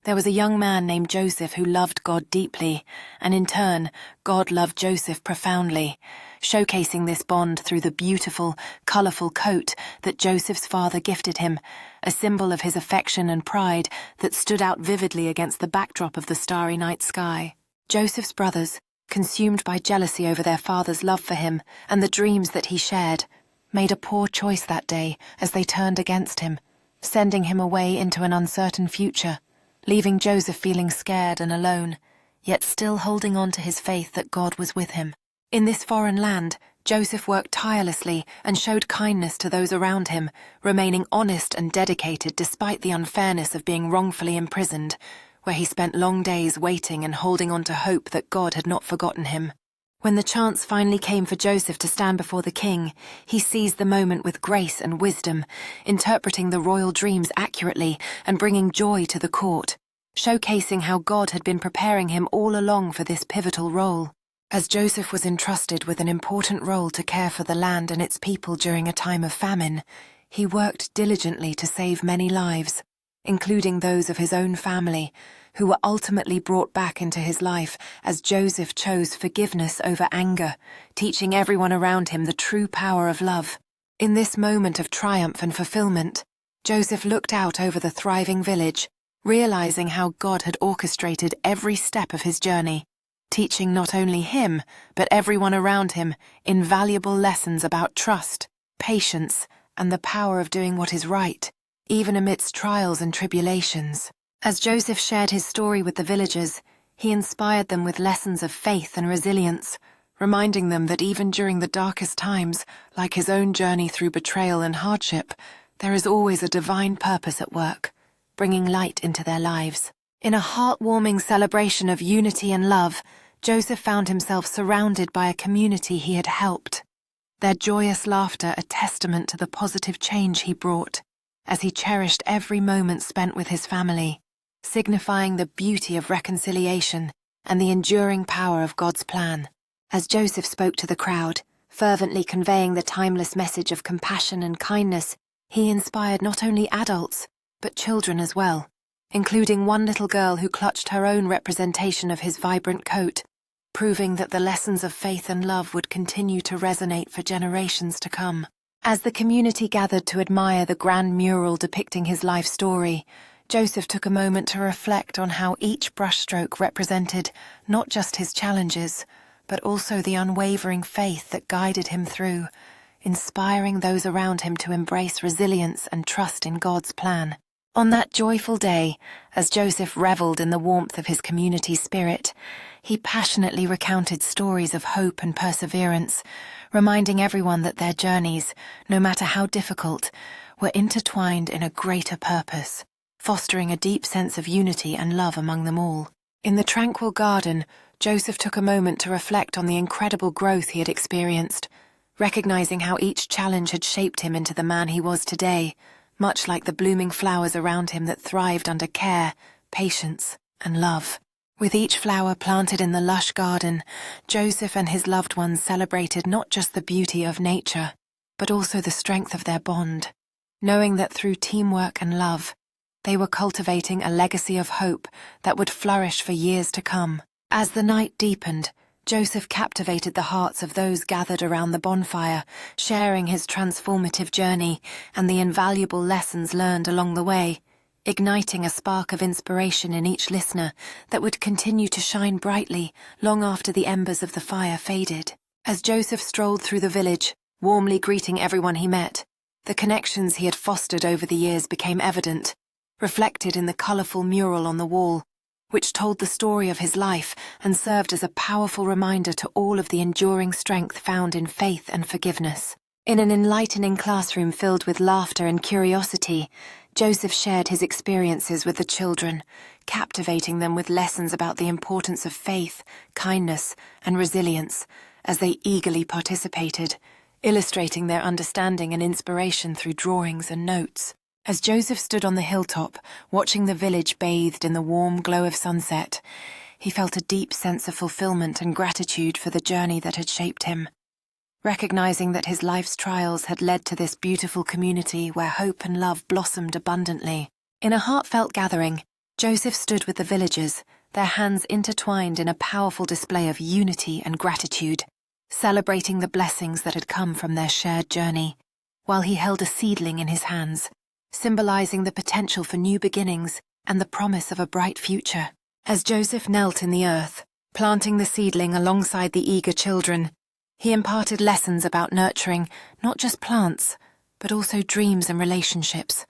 There was a young man named Joseph who loved God deeply, and in turn, God loved Joseph profoundly, showcasing this bond through the beautiful, colourful coat that Joseph's father gifted him, a symbol of his affection and pride that stood out vividly against the backdrop of the starry night sky. Joseph's brothers, consumed by jealousy over their father's love for him and the dreams that he shared, made a poor choice that day as they turned against him, sending him away into an uncertain future, leaving Joseph feeling scared and alone, yet still holding on to his faith that God was with him. In this foreign land, Joseph worked tirelessly and showed kindness to those around him, remaining honest and dedicated despite the unfairness of being wrongfully imprisoned, where he spent long days waiting and holding on to hope that God had not forgotten him. When the chance finally came for Joseph to stand before the king, he seized the moment with grace and wisdom, interpreting the royal dreams accurately and bringing joy to the court, showcasing how God had been preparing him all along for this pivotal role. As Joseph was entrusted with an important role to care for the land and its people during a time of famine, he worked diligently to save many lives, including those of his own family, who were ultimately brought back into his life as Joseph chose forgiveness over anger, teaching everyone around him the true power of love. In this moment of triumph and fulfillment, Joseph looked out over the thriving village, realizing how God had orchestrated every step of his journey, teaching not only him, but everyone around him invaluable lessons about trust, patience, and the power of doing what is right, even amidst trials and tribulations. As Joseph shared his story with the villagers, he inspired them with lessons of faith and resilience, reminding them that even during the darkest times, like his own journey through betrayal and hardship, there is always a divine purpose at work, bringing light into their lives. In a heartwarming celebration of unity and love, Joseph found himself surrounded by a community he had helped, their joyous laughter a testament to the positive change he brought, as he cherished every moment spent with his family, signifying the beauty of reconciliation and the enduring power of God's plan. As Joseph spoke to the crowd, fervently conveying the timeless message of compassion and kindness, he inspired not only adults, but children as well, including one little girl who clutched her own representation of his vibrant coat, proving that the lessons of faith and love would continue to resonate for generations to come. As the community gathered to admire the grand mural depicting his life story, Joseph took a moment to reflect on how each brushstroke represented not just his challenges, but also the unwavering faith that guided him through, inspiring those around him to embrace resilience and trust in God's plan. On that joyful day, as Joseph reveled in the warmth of his community's spirit, he passionately recounted stories of hope and perseverance, reminding everyone that their journeys, no matter how difficult, were intertwined in a greater purpose, fostering a deep sense of unity and love among them all. In the tranquil garden, Joseph took a moment to reflect on the incredible growth he had experienced, recognizing how each challenge had shaped him into the man he was today, much like the blooming flowers around him that thrived under care, patience, and love. With each flower planted in the lush garden, Joseph and his loved ones celebrated not just the beauty of nature, but also the strength of their bond, knowing that through teamwork and love, they were cultivating a legacy of hope that would flourish for years to come. As the night deepened, Joseph captivated the hearts of those gathered around the bonfire, sharing his transformative journey and the invaluable lessons learned along the way, igniting a spark of inspiration in each listener that would continue to shine brightly long after the embers of the fire faded. As Joseph strolled through the village, warmly greeting everyone he met, the connections he had fostered over the years became evident, reflected in the colourful mural on the wall, which told the story of his life and served as a powerful reminder to all of the enduring strength found in faith and forgiveness. In an enlightening classroom filled with laughter and curiosity, Joseph shared his experiences with the children, captivating them with lessons about the importance of faith, kindness, and resilience as they eagerly participated, illustrating their understanding and inspiration through drawings and notes. As Joseph stood on the hilltop, watching the village bathed in the warm glow of sunset, he felt a deep sense of fulfillment and gratitude for the journey that had shaped him. Recognizing that his life's trials had led to this beautiful community where hope and love blossomed abundantly. In a heartfelt gathering, Joseph stood with the villagers, their hands intertwined in a powerful display of unity and gratitude, celebrating the blessings that had come from their shared journey, while he held a seedling in his hands, symbolizing the potential for new beginnings and the promise of a bright future. As Joseph knelt in the earth, planting the seedling alongside the eager children, he imparted lessons about nurturing not just plants, but also dreams and relationships.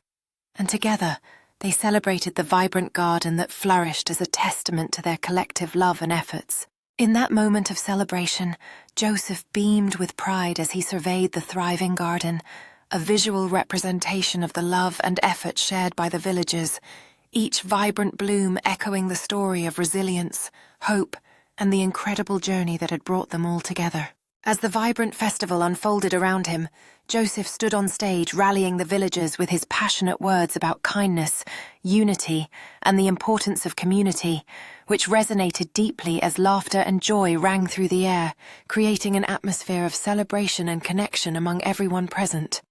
And together, they celebrated the vibrant garden that flourished as a testament to their collective love and efforts. In that moment of celebration, Joseph beamed with pride as he surveyed the thriving garden, a visual representation of the love and effort shared by the villagers, each vibrant bloom echoing the story of resilience, hope, and the incredible journey that had brought them all together. As the vibrant festival unfolded around him, Joseph stood on stage rallying the villagers with his passionate words about kindness, unity, and the importance of community, which resonated deeply as laughter and joy rang through the air, creating an atmosphere of celebration and connection among everyone present.